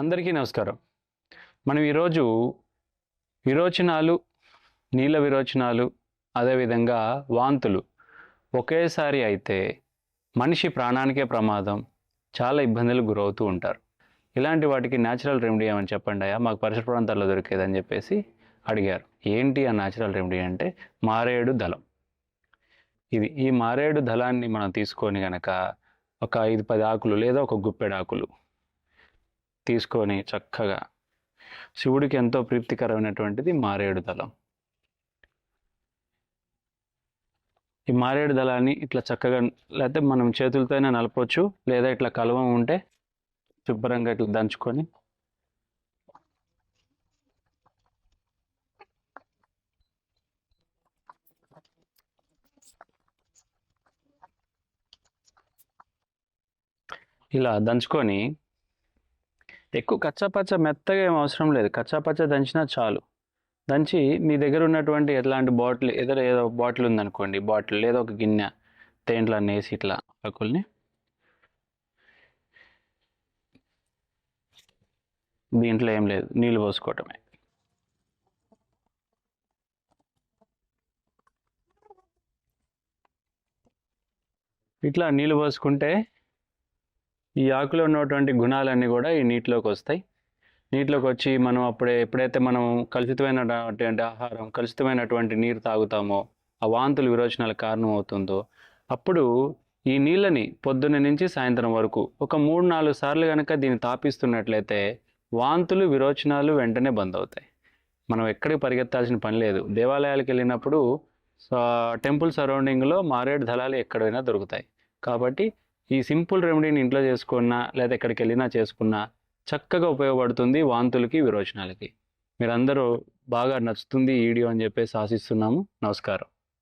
అందరికీ నమస్కారం. మనం ఈరోజు విరోచనాలు, నీళ్ళ విరోచనాలు, అదేవిధంగా వాంతులు ఒకేసారి అయితే మనిషి ప్రాణానికే ప్రమాదం, చాలా ఇబ్బందులకు గురవుతూ ఉంటారు. ఇలాంటి వాటికి న్యాచురల్ రెమెడీ ఏమని చెప్పండి అయ్యా, మాకు పరిసర ప్రాంతాల్లో దొరికేదని చెప్పేసి అడిగారు. ఏంటి ఆ న్యాచురల్ రెమెడీ అంటే మారేడు దళం. ఈ మారేడు దళాన్ని మనం తీసుకొని గనక ఒక 5-10 ఆకులు లేదా ఒక గుప్పెడు ఆకులు తీసుకొని చక్కగా శివుడికి ఎంతో ప్రీతికరమైనటువంటిది మారేడు దళం. ఈ మారేడు దళాన్ని ఇట్లా చక్కగా, లేకపోతే మనం చేతులతోనే నలపవచ్చు, లేదా ఇట్లా కలవం ఉంటే శుభ్రంగా ఇట్లా దంచుకొని ఇలా దంచుకొని, ఎక్కువ కచ్చాపచ్చ మెత్తగా ఏం అవసరం లేదు, కచ్చాపచ్చ దంచినా చాలు. దంచి మీ దగ్గర ఉన్నటువంటి ఎట్లాంటి బాటిల్, ఏదో బాటిల్ ఉందనుకోండి, బాటిల్ లేదా ఒక గిన్నె, దేంట్లో వేసి ఇట్లా ఆకుల్ని దీంట్లో ఏం లేదు, నీళ్ళు పోసుకోవటమే. ఇట్లా నీళ్ళు పోసుకుంటే ఈ ఆకులో ఉన్నటువంటి గుణాలన్నీ కూడా ఈ నీటిలోకి వస్తాయి. నీటిలోకి వచ్చి మనం ఎప్పుడైతే మనం కలుషితమైనటువంటి ఆహారం, కలుషితమైనటువంటి నీరు తాగుతామో, ఆ వాంతులు విరోచనాలకు కారణం అవుతుందో, అప్పుడు ఈ నీళ్ళని పొద్దున్న నుంచి సాయంత్రం వరకు ఒక 3-4 సార్లు కనుక దీన్ని తాపిస్తున్నట్లయితే వాంతులు విరోచనాలు వెంటనే బంద్ అవుతాయి. మనం ఎక్కడికి పరిగెత్తాల్సిన పని లేదు. దేవాలయాలకు వెళ్ళినప్పుడు టెంపుల్ సరౌండింగ్లో మారేడు దళాలు ఎక్కడైనా దొరుకుతాయి. కాబట్టి ఈ సింపుల్ రెమెడీని ఇంట్లో చేసుకున్నా లేదా ఎక్కడికి వెళ్ళినా చేసుకున్నా చక్కగా ఉపయోగపడుతుంది వాంతులకి, విరోచనాలకి. మీరందరూ బాగా నచ్చుతుంది ఈ వీడియో అని చెప్పేసి ఆశిస్తున్నాము. నమస్కారం.